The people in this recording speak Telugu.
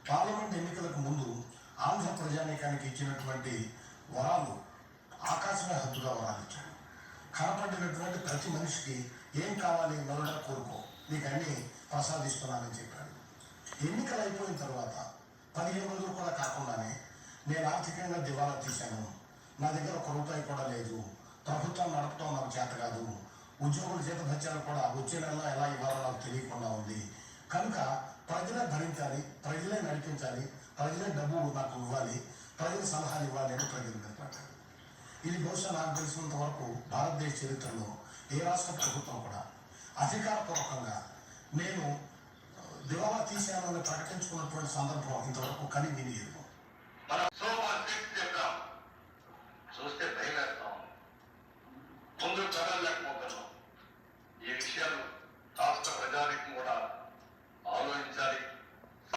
పార్లమెంట్ ఎన్నికలకు ముందు ఆంధ్ర ప్రజానీకానికి ఇచ్చినటువంటి వరాలు ఆకాశమే హద్దుగా వరాలు ఇచ్చాడు. కనపడినటువంటి ప్రతి మనిషికి ఏం కావాలి నరుడా కోరుకో, నీకు అన్నీ ప్రసాదిస్తున్నానని చెప్పాడు. ఎన్నికలు అయిపోయిన తర్వాత 15 రోజులు కూడా కాకుండానే నేను ఆర్థికంగా దివాలా తీశాను, నా దగ్గర ₹1 కూడా లేదు, ప్రభుత్వం నడపడం నాకు చేత కాదు, ఉద్యోగుల జీతభత్యాలు కూడా వచ్చే నెలలో ఎలా ఇవ్వాలో నాకు తెలియకుండా ఉంది, కనుక ప్రజలే భరించాలి, ప్రజలే నడిపించాలి, ప్రజలే డబ్బు నాకు ఇవ్వాలి, ప్రజల సలహాలు ఇవ్వాలి అని ప్రజలు నిలబడ్డారు. ఇది బహుశా నాకు తెలిసినంత వరకు భారతదేశ చరిత్రలో ఏ రాష్ట్ర ప్రభుత్వం కూడా అధికారపూర్వకంగా నేను దివాలా తీశాను అని ప్రకటించుకున్నటువంటి సందర్భం ఇంతవరకు కని వినియదు.